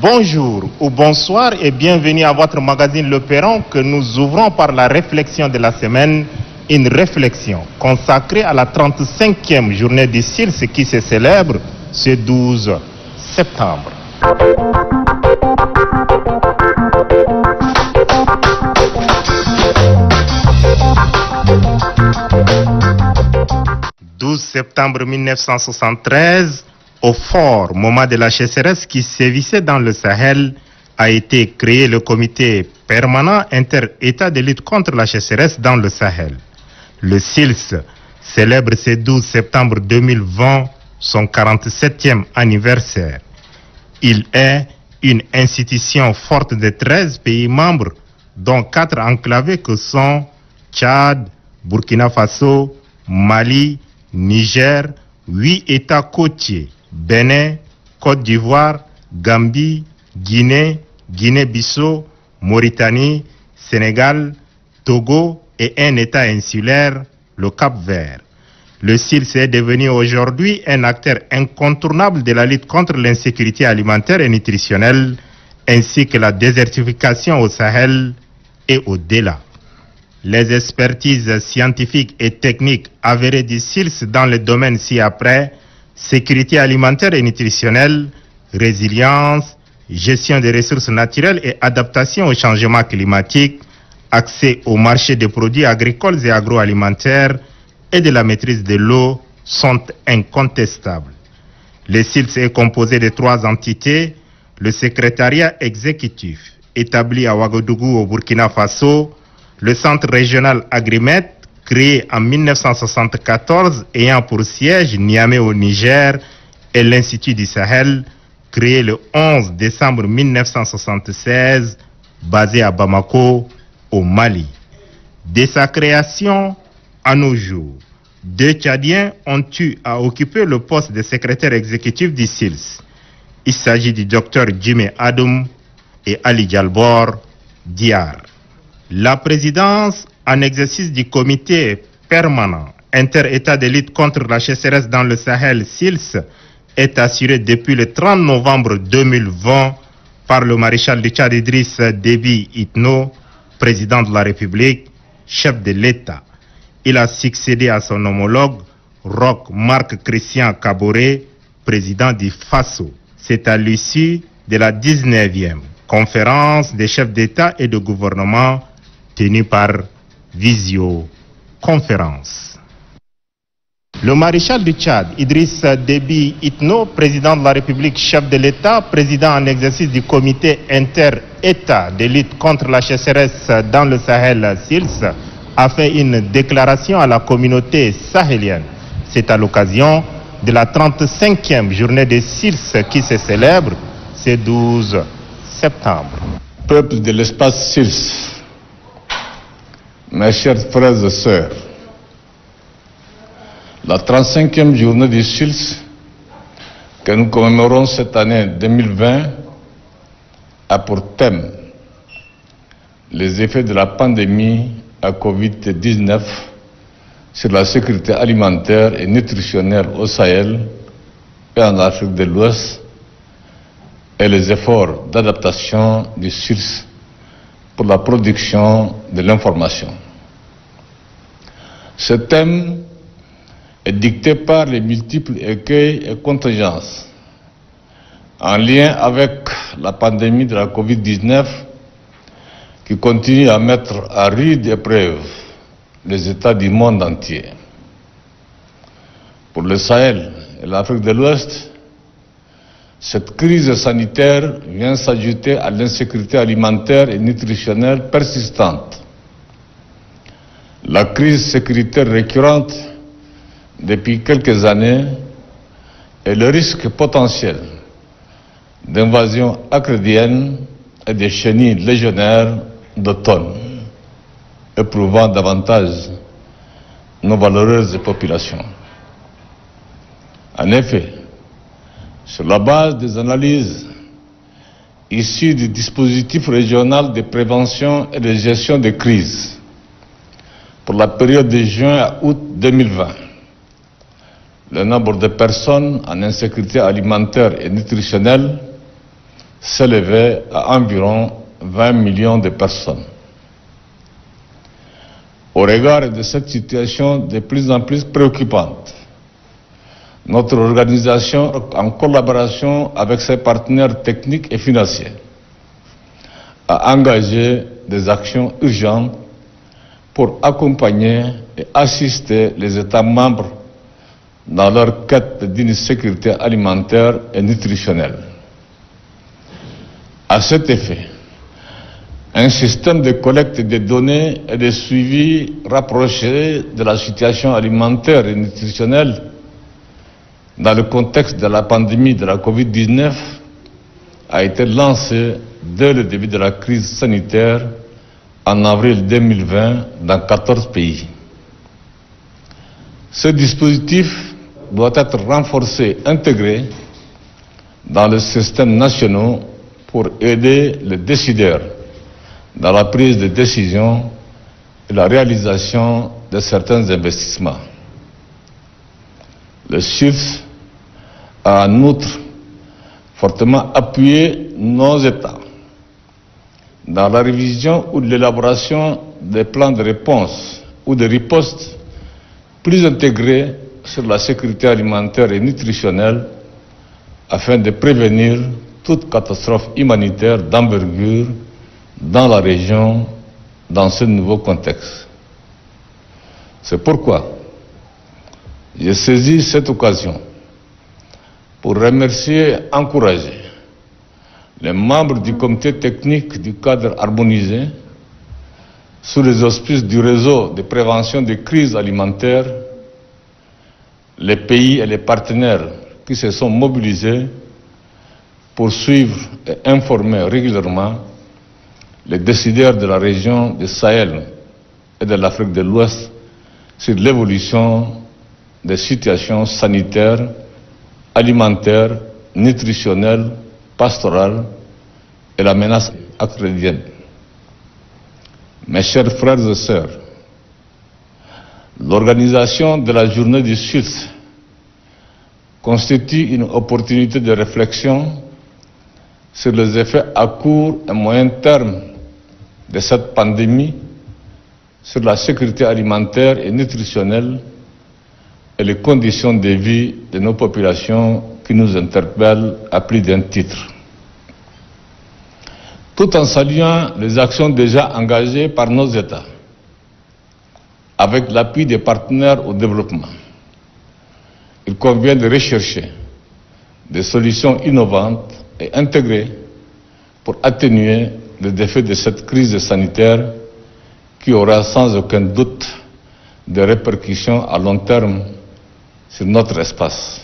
Bonjour ou bonsoir et bienvenue à votre magazine Le Perron que nous ouvrons par la réflexion de la semaine, une réflexion consacrée à la 35e journée du CILS qui se célèbre ce 12 septembre. « 12 septembre 1973, au fort moment de la sécheresse qui sévissait dans le Sahel, a été créé le comité permanent inter-État de lutte contre la sécheresse dans le Sahel. Le CILS célèbre ce 12 septembre 2020 son 47e anniversaire. Il est une institution forte de 13 pays membres, dont 4 enclavés que sont Tchad, Burkina Faso, Mali, Niger, 8 États côtiers, Bénin, Côte d'Ivoire, Gambie, Guinée, Guinée-Bissau, Mauritanie, Sénégal, Togo et un État insulaire, le Cap-Vert. Le CILS est devenu aujourd'hui un acteur incontournable de la lutte contre l'insécurité alimentaire et nutritionnelle, ainsi que la désertification au Sahel et au-delà. Les expertises scientifiques et techniques avérées du CILS dans le domaine ci-après, sécurité alimentaire et nutritionnelle, résilience, gestion des ressources naturelles et adaptation au changement climatique, accès au marché des produits agricoles et agroalimentaires et de la maîtrise de l'eau sont incontestables. Le CILS est composé de 3 entités, le secrétariat exécutif, établi à Ouagadougou au Burkina Faso, le centre régional Agrimet, créé en 1974, ayant pour siège Niamey au Niger, et l'Institut du Sahel, créé le 11 décembre 1976, basé à Bamako, au Mali. Dès sa création, à nos jours, 2 Tchadiens ont eu à occuper le poste de secrétaire exécutif du CILS. Il s'agit du docteur Jimé Adoum et Ali Dialbor Diar. La présidence en exercice du comité permanent inter-État de lutte contre la sécheresse dans le Sahel CILS est assurée depuis le 30 novembre 2020 par le maréchal du Tchad Idriss Déby Itno, président de la République, chef de l'État. Il a succédé à son homologue Roch Marc Christian Kaboré, président du Faso. C'est à l'issue de la 19e conférence des chefs d'État et de gouvernement tenue par visioconférence. Le maréchal du Tchad, Idriss Déby Itno, président de la République, chef de l'État, président en exercice du comité inter-État de lutte contre la sécheresse dans le Sahel CILS, a fait une déclaration à la communauté sahélienne. C'est à l'occasion de la 35e journée de CILS qui se célèbre ce 12 septembre. Peuple de l'espace CILS, mes chers frères et sœurs, la 35e journée du CILS que nous commémorons cette année 2020 a pour thème les effets de la pandémie à Covid-19 sur la sécurité alimentaire et nutritionnelle au Sahel et en Afrique de l'Ouest et les efforts d'adaptation du CILS pour la production de l'information. Ce thème est dicté par les multiples écueils et contingences en lien avec la pandémie de la Covid-19 qui continue à mettre à rude épreuve les États du monde entier. Pour le Sahel et l'Afrique de l'Ouest, cette crise sanitaire vient s'ajouter à l'insécurité alimentaire et nutritionnelle persistante. La crise sécuritaire récurrente depuis quelques années et le risque potentiel d'invasion acrédienne et des chenilles légionnaires d'automne, éprouvant davantage nos valeureuses populations. En effet, sur la base des analyses issues du dispositif régional de prévention et de gestion des crises pour la période de juin à août 2020, le nombre de personnes en insécurité alimentaire et nutritionnelle s'élevait à environ 20 millions de personnes. Au regard de cette situation de plus en plus préoccupante, notre organisation, en collaboration avec ses partenaires techniques et financiers, a engagé des actions urgentes pour accompagner et assister les États membres dans leur quête d'une sécurité alimentaire et nutritionnelle. À cet effet, un système de collecte des données et de suivi rapproché de la situation alimentaire et nutritionnelle dans le contexte de la pandémie de la COVID-19 a été lancé dès le début de la crise sanitaire en avril 2020 dans 14 pays. Ce dispositif doit être renforcé, intégré dans les systèmes nationaux pour aider les décideurs dans la prise de décision et la réalisation de certains investissements. Le SHIFT a en outre fortement appuyé nos États dans la révision ou l'élaboration des plans de réponse ou de riposte plus intégrés sur la sécurité alimentaire et nutritionnelle afin de prévenir toute catastrophe humanitaire d'envergure dans la région dans ce nouveau contexte. C'est pourquoi j'ai saisi cette occasion pour remercier et encourager les membres du comité technique du cadre harmonisé sous les auspices du réseau de prévention des crises alimentaires, les pays et les partenaires qui se sont mobilisés pour suivre et informer régulièrement les décideurs de la région du Sahel et de l'Afrique de l'Ouest sur l'évolution des situations sanitaires, alimentaires, nutritionnelles, pastorales et la menace acrédienne. Mes chers frères et sœurs, l'organisation de la journée du SHIFT constitue une opportunité de réflexion sur les effets à court et moyen terme de cette pandémie sur la sécurité alimentaire et nutritionnelle et les conditions de vie de nos populations qui nous interpellent à plus d'un titre. Tout en saluant les actions déjà engagées par nos États, avec l'appui des partenaires au développement, il convient de rechercher des solutions innovantes et intégrées pour atténuer les effets de cette crise sanitaire qui aura sans aucun doute des répercussions à long terme sur notre espace.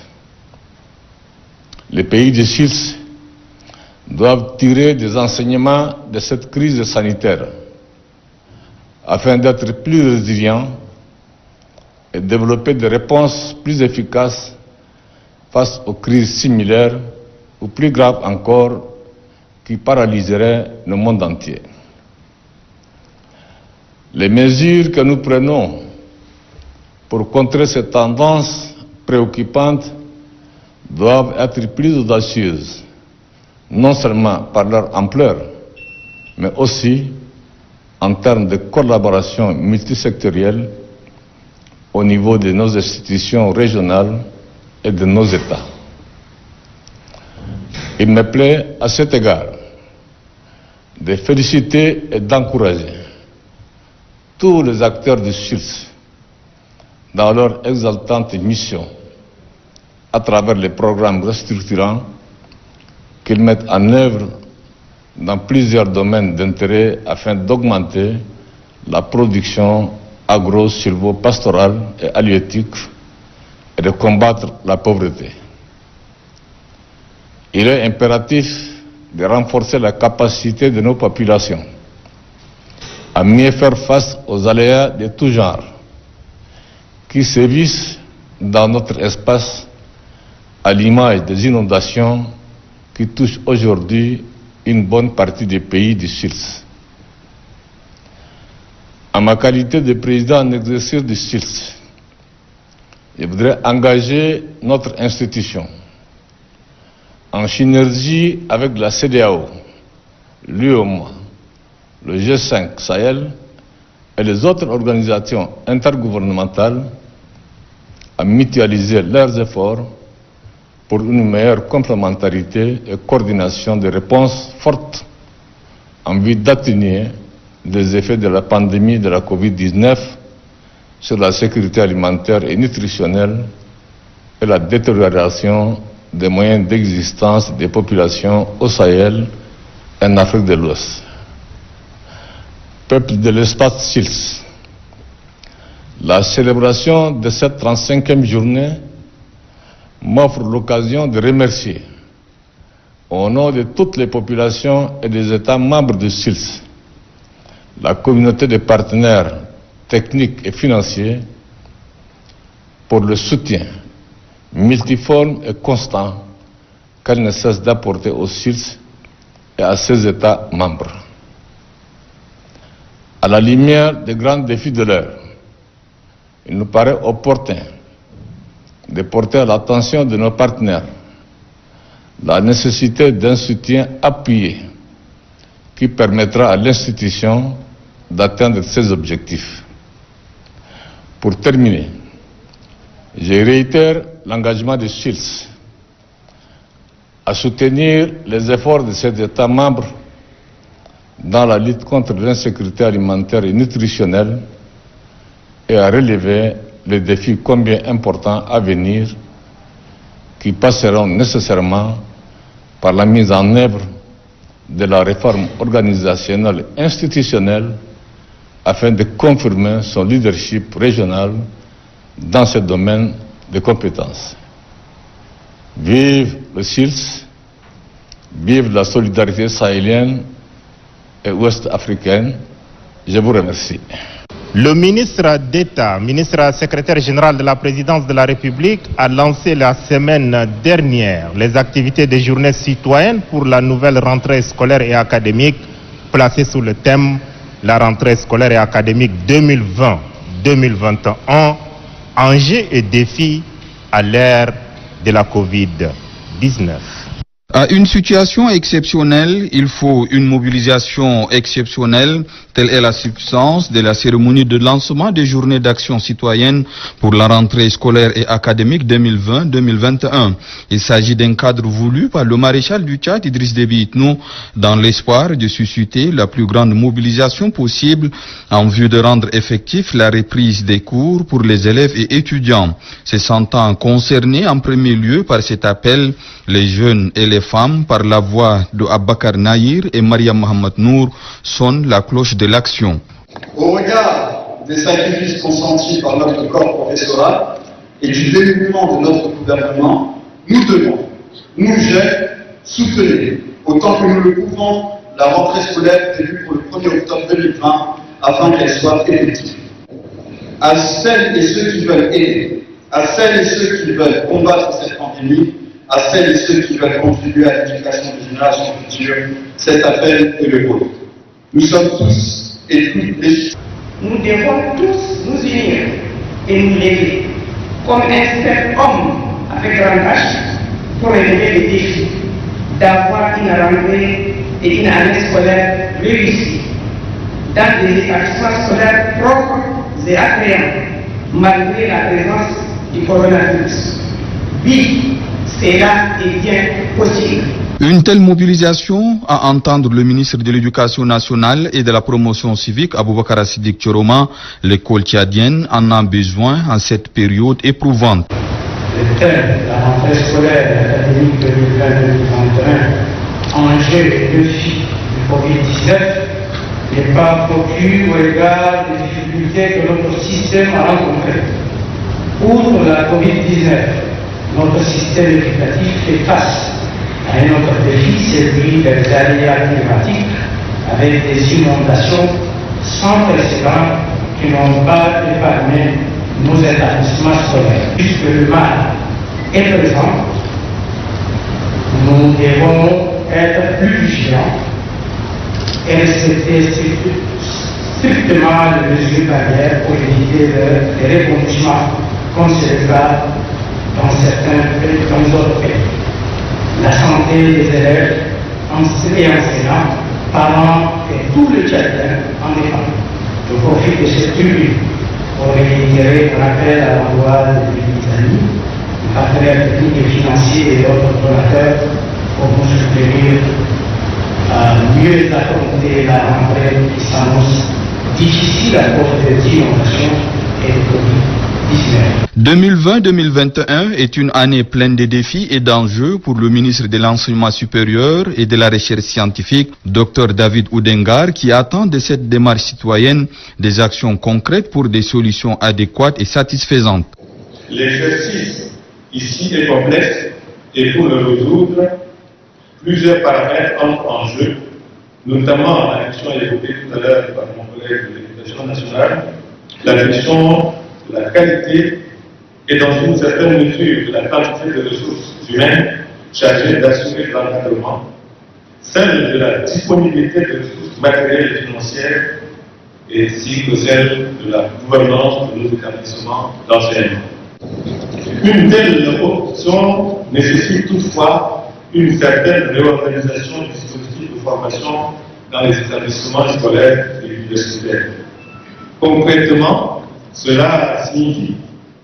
Les pays du SHIFT doivent tirer des enseignements de cette crise sanitaire afin d'être plus résilients et développer des réponses plus efficaces face aux crises similaires ou plus graves encore qui paralyseraient le monde entier. Les mesures que nous prenons pour contrer ces tendances préoccupantes doivent être plus audacieuses, non seulement par leur ampleur, mais aussi en termes de collaboration multisectorielle au niveau de nos institutions régionales et de nos États. Il me plaît à cet égard de féliciter et d'encourager tous les acteurs du SHIFT dans leur exaltante mission à travers les programmes restructurants qu'ils mettent en œuvre dans plusieurs domaines d'intérêt afin d'augmenter la production agro-silvopastorale et halieutique et de combattre la pauvreté. Il est impératif de renforcer la capacité de nos populations à mieux faire face aux aléas de tout genre qui sévissent dans notre espace à l'image des inondations qui touchent aujourd'hui une bonne partie des pays du SHIFT. En ma qualité de président en exercice du SHIFT, je voudrais engager notre institution en synergie avec la CEDEAO, l'UEMOA, le G5 Sahel et les autres organisations intergouvernementales, à mutualiser leurs efforts pour une meilleure complémentarité et coordination des réponses fortes en vue d'atténuer les effets de la pandémie de la Covid-19 sur la sécurité alimentaire et nutritionnelle et la détérioration des moyens d'existence des populations au Sahel et en Afrique de l'Ouest. Peuple de l'espace SILS, la célébration de cette 35e journée m'offre l'occasion de remercier, au nom de toutes les populations et des États membres de SILS, la communauté de partenaires techniques et financiers pour le soutien multiforme et constant qu'elle ne cesse d'apporter aux SILS et à ses États membres. À la lumière des grands défis de l'heure, il nous paraît opportun de porter à l'attention de nos partenaires la nécessité d'un soutien appuyé qui permettra à l'institution d'atteindre ses objectifs. Pour terminer, je réitère l'engagement de SILS à soutenir les efforts de ces États membres dans la lutte contre l'insécurité alimentaire et nutritionnelle et à relever les défis combien importants à venir qui passeront nécessairement par la mise en œuvre de la réforme organisationnelle et institutionnelle afin de confirmer son leadership régional dans ce domaine de compétences. Vive le SILS, vive la solidarité sahélienne et ouest-africaine. Je vous remercie. Le ministre d'État, ministre secrétaire général de la présidence de la République, a lancé la semaine dernière les activités des journées citoyennes pour la nouvelle rentrée scolaire et académique placée sous le thème la rentrée scolaire et académique 2020-2021, enjeux et défis à l'ère de la Covid-19. À une situation exceptionnelle, il faut une mobilisation exceptionnelle. Telle est la substance de la cérémonie de lancement des journées d'action citoyenne pour la rentrée scolaire et académique 2020-2021. Il s'agit d'un cadre voulu par le maréchal du Tchad, Idriss Déby Itno, dans l'espoir de susciter la plus grande mobilisation possible en vue de rendre effectif la reprise des cours pour les élèves et étudiants. Se sentant concernés en premier lieu par cet appel, les jeunes et les femmes, par la voix de Abakar Nahir et Maria Mohamed Nour, sonnent la cloche de l'action. Au regard des sacrifices consentis par notre corps professoral et du dévouement de notre gouvernement, nous devons, nous jeunes, soutenir, autant que nous le pouvons, la rentrée scolaire prévue pour le 1er octobre 2020 afin qu'elle soit effective. À celles et ceux qui veulent aider, à celles et ceux qui veulent combattre cette pandémie, à celles et ceux qui veulent contribuer à l'éducation des générations futures, cet appel est le vôtre. Nous sommes tous et toutes les... Nous devons tous nous unir et nous lever comme un seul homme avec grand H pour relever les défis d'avoir une rentrée et une année scolaire réussie dans des établissements scolaires propres et attrayants malgré la présence du coronavirus. Oui, cela est bien possible. Une telle mobilisation, à entendre le ministre de l'Éducation nationale et de la promotion civique, Aboubakar Siddiq Tchoroma, l'école tchadienne en a besoin en cette période éprouvante. Le thème de la rentrée scolaire académique 2020-2021, enjeux et défis du Covid-19, n'est pas produit au regard des difficultés que notre système a rencontrées. Outre la Covid-19, notre système éducatif fait face à un autre défi, celui des aléas climatiques, avec des inondations sans précédent qui n'ont pas épargné nos établissements scolaires. Puisque le mal est présent, nous devons être plus vigilants et respecter strictement les mesures barrières pour éviter les rebondissements comme c'est le cas dans certains pays, dans les autres pays. la santé des élèves, et enseignants, parents et tout le Tchadien en dépend. Je profite de cette tribune pour réitérer mon appel à l'endroit de l'Italie, les partenaires techniques et financiers et autres donateurs pour nous soutenir à mieux affronter la rentrée qui s'annonce difficile à cause des inondations et de Covid-19. 2020-2021 est une année pleine de défis et d'enjeux pour le ministre de l'Enseignement supérieur et de la Recherche scientifique, Dr David Oudengar, qui attend de cette démarche citoyenne des actions concrètes pour des solutions adéquates et satisfaisantes. L'exercice ici est complexe et pour le résoudre, plusieurs paramètres entrent en jeu, notamment la question évoquée tout à l'heure par mon collègue de l'Éducation nationale, la question de la qualité et dans une certaine mesure de la quantité de ressources humaines chargées d'assurer l'encadrement, celle de la disponibilité de ressources matérielles et financières, ainsi que celle de la gouvernance de nos établissements d'enseignement. Une telle option nécessite toutefois une certaine réorganisation du dispositif de formation dans les établissements scolaires et universitaires. Concrètement, cela signifie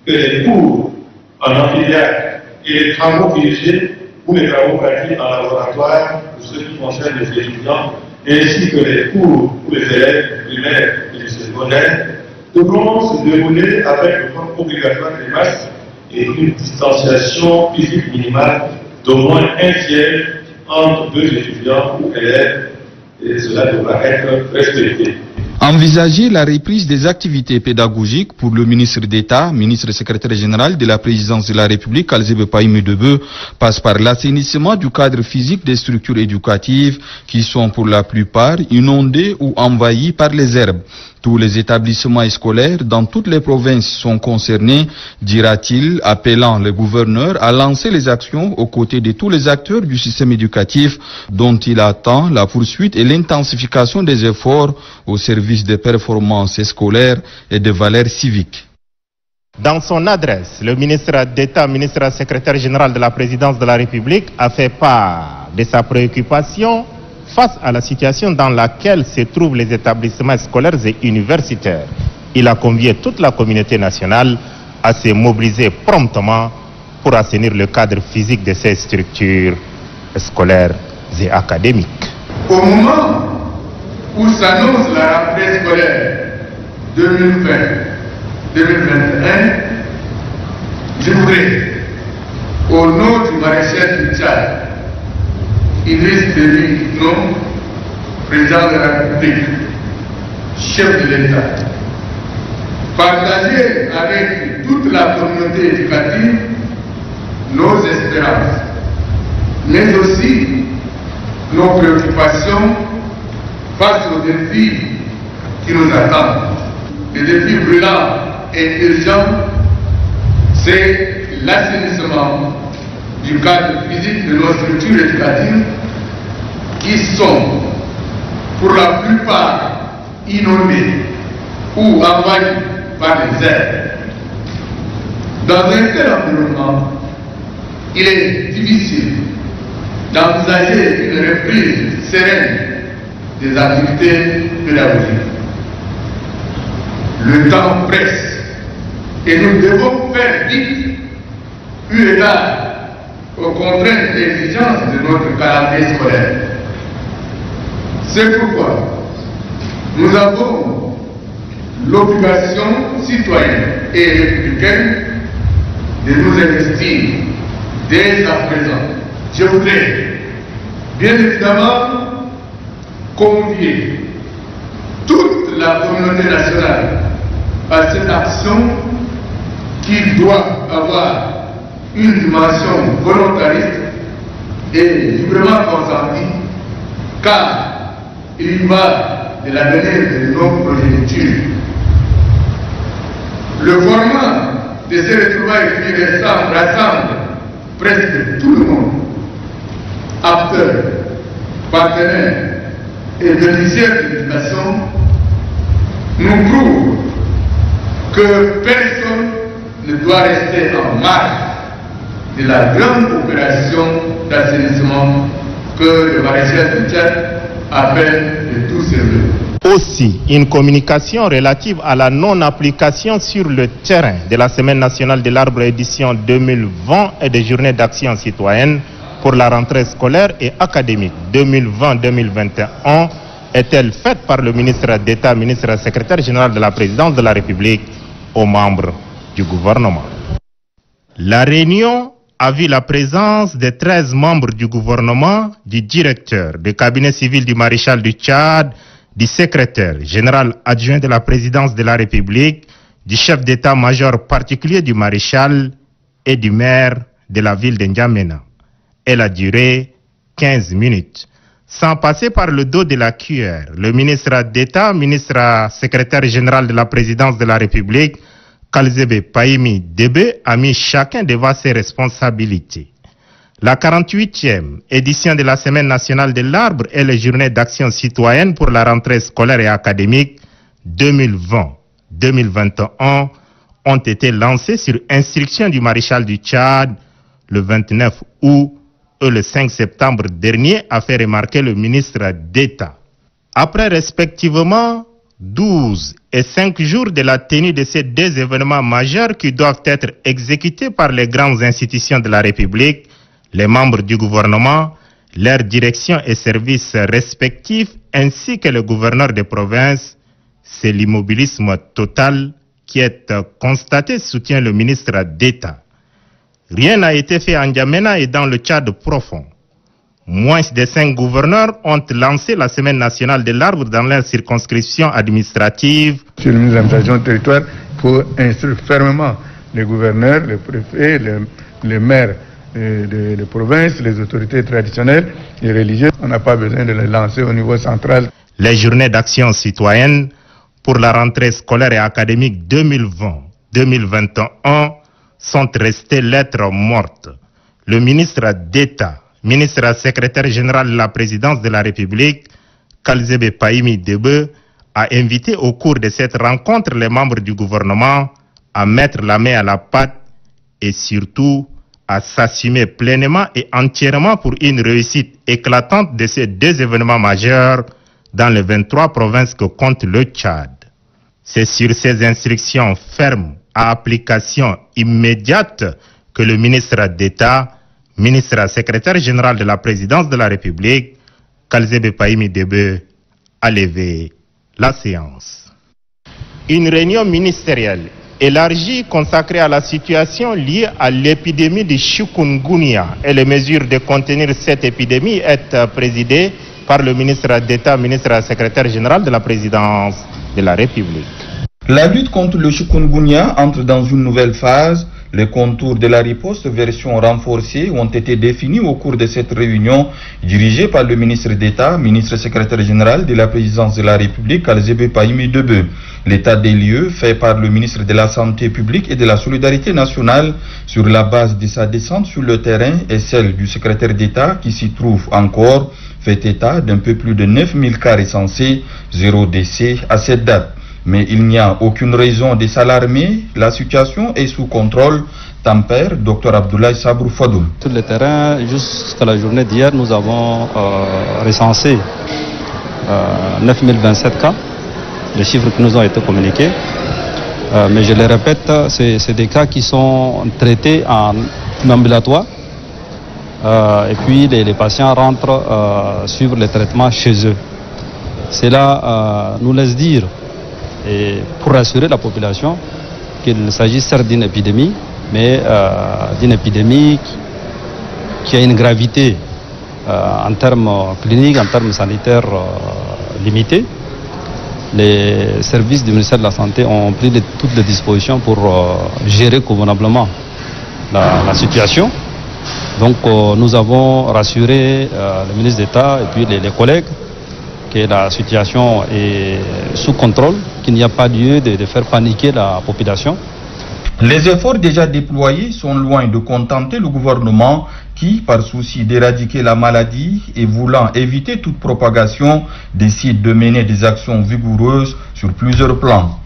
que les cours en amphithéâtre et les travaux dirigés ou les travaux pratiques en laboratoire pour ce qui concerne les étudiants, ainsi que les cours pour les élèves primaires et secondaires, devront se dérouler avec le port obligatoire des masques et une distanciation physique minimale d'au moins un tiers entre deux étudiants ou élèves, et cela devra être respecté. Envisager la reprise des activités pédagogiques pour le ministre d'État, ministre secrétaire général de la présidence de la République, Alzebe Païmé-Debeu, passe par l'assainissement du cadre physique des structures éducatives qui sont pour la plupart inondées ou envahies par les herbes. Tous les établissements scolaires dans toutes les provinces sont concernés, dira-t-il, appelant le gouverneur à lancer les actions aux côtés de tous les acteurs du système éducatif dont il attend la poursuite et l'intensification des efforts au service des performances scolaires et des valeurs civiques. Dans son adresse, le ministre d'État, ministre secrétaire général de la présidence de la République, a fait part de sa préoccupation face à la situation dans laquelle se trouvent les établissements scolaires et universitaires. Il a convié toute la communauté nationale à se mobiliser promptement pour assainir le cadre physique de ces structures scolaires et académiques. Au moment où s'annonce la rentrée scolaire 2020-2021, je voudrais, au nom du maréchal du Tchad, Idriss Déby Itno, président de la République, chef de l'État, partager avec toute la communauté éducative nos espérances, mais aussi nos préoccupations face aux défis qui nous attendent. Les défis brûlants et urgents, c'est l'assainissement du cadre physique de nos structures éducatives qui sont pour la plupart inondées ou envahies par les herbes. Dans un tel environnement, il est difficile d'envisager une reprise sereine des activités pédagogiques. Le temps presse et nous devons faire vite eu égard aux contraintes et exigences de notre calendrier scolaire. C'est pourquoi nous avons l'obligation citoyenne et républicaine de nous investir dès à présent. Je voudrais bien évidemment convier toute la communauté nationale à cette action qui doit avoir une dimension volontariste et librement consentie, car il y va de l'avenir de nos progénitures. Le format de ces retrouvailles qui rassemble presque tout le monde, acteurs, partenaires et bénéficiaires de l'éducation, nous prouve que personne ne doit rester en marge de la grande opération d'assainissement que le maréchal du Tchad appelle de tous ses voeux. Aussi, une communication relative à la non-application sur le terrain de la Semaine nationale de l'arbre édition 2020 et des journées d'action citoyenne pour la rentrée scolaire et académique 2020-2021 est-elle faite par le ministre d'État, ministre secrétaire général de la présidence de la République aux membres du gouvernement. La réunion a vu la présence des 13 membres du gouvernement, du directeur du cabinet civil du maréchal du Tchad, du secrétaire général adjoint de la présidence de la République, du chef d'état-major particulier du maréchal et du maire de la ville de N'Djamena. Elle a duré 15 minutes. Sans passer par le dos de la cuillère, le ministre d'État, ministre secrétaire général de la présidence de la République, Kalzebe Pahimi Debe, a mis chacun devant ses responsabilités. La 48e édition de la Semaine nationale de l'arbre et les journées d'action citoyenne pour la rentrée scolaire et académique 2020-2021 ont été lancées sur instruction du maréchal du Tchad le 29 août et le 5 septembre dernier, a fait remarquer le ministre d'État. Après respectivement 12 et 5 jours de la tenue de ces deux événements majeurs qui doivent être exécutés par les grandes institutions de la République, les membres du gouvernement, leurs directions et services respectifs, ainsi que le gouverneur des provinces, c'est l'immobilisme total qui est constaté, soutient le ministre d'État. Rien n'a été fait en N'Djamena et dans le Tchad profond. Moins de 5 gouverneurs ont lancé la Semaine nationale de l'arbre dans leur circonscription administrative. Monsieur le ministre de l'administration du territoire, il faut instruire fermement les gouverneurs, les préfets, les maires de provinces, les autorités traditionnelles et religieuses. On n'a pas besoin de les lancer au niveau central. Les journées d'action citoyenne pour la rentrée scolaire et académique 2020-2021 sont restées lettres mortes. Le ministre d'État, ministre secrétaire général de la présidence de la République, Kalzebe Pahimi Debe, a invité au cours de cette rencontre les membres du gouvernement à mettre la main à la pâte et surtout à s'assumer pleinement et entièrement pour une réussite éclatante de ces deux événements majeurs dans les 23 provinces que compte le Tchad. C'est sur ces instructions fermes à application immédiate que le ministre d'État, ministre secrétaire général de la présidence de la République, Kalzebe Pahimi Debe, a levé la séance. Une réunion ministérielle élargie consacrée à la situation liée à l'épidémie de chikungunya et les mesures de contenir cette épidémie est présidée par le ministre d'État, ministre secrétaire général de la présidence de la République. La lutte contre le chikungunya entre dans une nouvelle phase. Les contours de la riposte version renforcée ont été définis au cours de cette réunion dirigée par le ministre d'État, ministre secrétaire général de la présidence de la République, Kalzebe Pahimi Debe. L'état des lieux fait par le ministre de la Santé publique et de la Solidarité nationale sur la base de sa descente sur le terrain et celle du secrétaire d'État qui s'y trouve encore fait état d'un peu plus de 9000 cas recensés, 0 décès à cette date. Mais il n'y a aucune raison de s'alarmer, la situation est sous contrôle, tempère Dr Abdoulaye Sabrou Fadoul. Sur le terrain, jusqu'à la journée d'hier, nous avons recensé 9027 cas, les chiffres qui nous ont été communiqués. Mais je le répète, c'est des cas qui sont traités en ambulatoire. Et puis les patients rentrent suivre les traitements chez eux. Cela nous laisse dire, et pour rassurer la population, qu'il s'agit certes d'une épidémie, mais d'une épidémie qui a une gravité en termes cliniques, en termes sanitaires limités. Les services du ministère de la Santé ont pris toutes les dispositions pour gérer convenablement la situation. Donc nous avons rassuré le ministre d'État et puis les collègues que la situation est sous contrôle, qu'il n'y a pas lieu de faire paniquer la population. Les efforts déjà déployés sont loin de contenter le gouvernement qui, par souci d'éradiquer la maladie et voulant éviter toute propagation, décide de mener des actions vigoureuses sur plusieurs plans.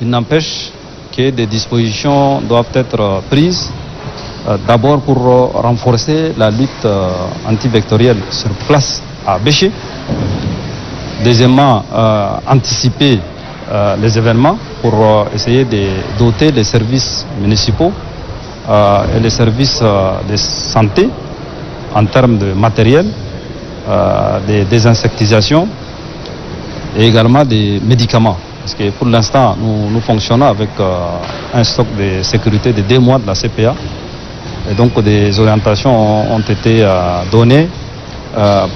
Il n'empêche que des dispositions doivent être prises D'abord pour renforcer la lutte antivectorielle sur place à Béché. Deuxièmement, anticiper les événements pour essayer de doter les services municipaux et les services de santé en termes de matériel, de désinsectisation et également des médicaments. Parce que pour l'instant, nous fonctionnons avec un stock de sécurité de 2 mois de la CPA. Et donc des orientations ont été données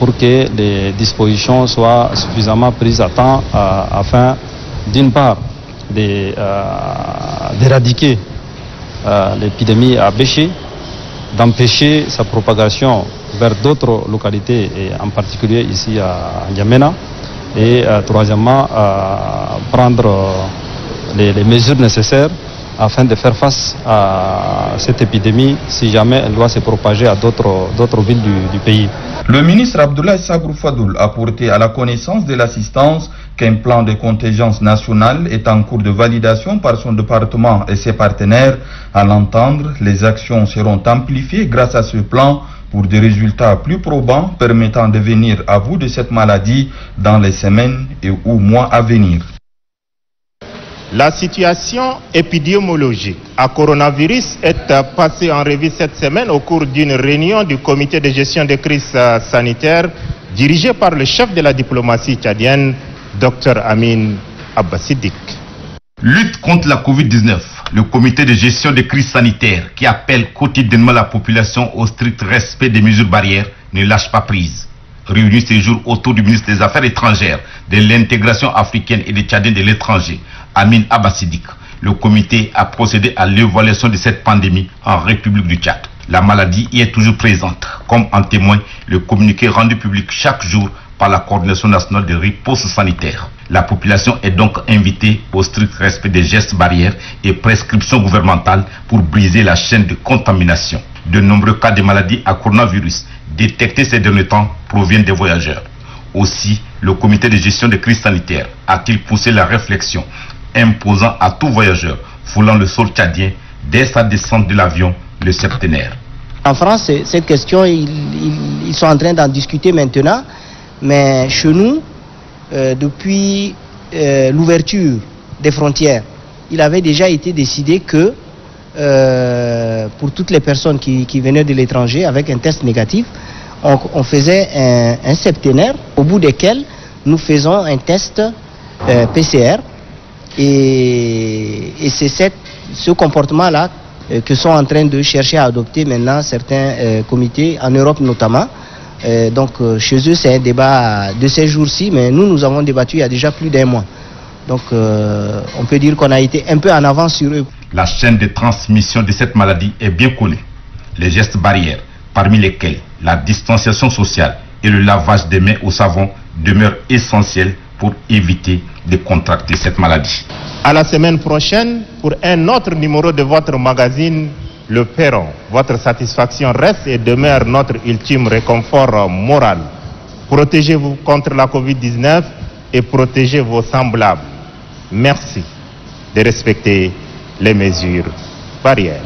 pour que les dispositions soient suffisamment prises à temps afin, d'une part, d'éradiquer l'épidémie à Béché, d'empêcher sa propagation vers d'autres localités, et en particulier ici à N'Djamena, et troisièmement, prendre les mesures nécessaires afin de faire face à cette épidémie si jamais elle doit se propager à d'autres villes du pays. Le ministre Abdoulaye Sabrou Fadoul a porté à la connaissance de l'assistance qu'un plan de contingence nationale est en cours de validation par son département et ses partenaires. À l'entendre, les actions seront amplifiées grâce à ce plan pour des résultats plus probants permettant de venir à bout de cette maladie dans les semaines et ou mois à venir. La situation épidémiologique à coronavirus est passée en revue cette semaine au cours d'une réunion du comité de gestion des crises sanitaires dirigé par le chef de la diplomatie tchadienne, Dr Amin Abba Siddique. Lutte contre la Covid-19, le comité de gestion des crises sanitaires qui appelle quotidiennement la population au strict respect des mesures barrières ne lâche pas prise. Réuni ce jour autour du ministre des Affaires étrangères, de l'intégration africaine et des Tchadiens de l'étranger, Amin Abba Siddique, le comité a procédé à l'évaluation de cette pandémie en République du Tchad. La maladie y est toujours présente, comme en témoigne le communiqué rendu public chaque jour par la Coordination nationale de riposte sanitaire. La population est donc invitée au strict respect des gestes barrières et prescriptions gouvernementales pour briser la chaîne de contamination. De nombreux cas de maladies à coronavirus détectés ces derniers temps proviennent des voyageurs. Aussi, le comité de gestion des crises sanitaires a-t-il poussé la réflexion, imposant à tout voyageur foulant le sol tchadien dès sa descente de l'avion le septénaire. En France, cette question, ils sont en train d'en discuter maintenant, mais chez nous, depuis l'ouverture des frontières, il avait déjà été décidé que pour toutes les personnes qui venaient de l'étranger avec un test négatif, on faisait un septénaire au bout desquels nous faisons un test PCR. Et c'est ce comportement-là que sont en train de chercher à adopter maintenant certains comités, en Europe notamment. Donc chez eux, c'est un débat de ces jours-ci, mais nous avons débattu il y a déjà plus d'1 mois. Donc on peut dire qu'on a été un peu en avance sur eux. La chaîne de transmission de cette maladie est bien connue. Les gestes barrières, parmi lesquels la distanciation sociale et le lavage des mains au savon, demeurent essentiels pour éviter de contracter cette maladie. À la semaine prochaine pour un autre numéro de votre magazine Le Perron. Votre satisfaction reste et demeure notre ultime réconfort moral. Protégez-vous contre la Covid-19 et protégez vos semblables. Merci de respecter les mesures barrières.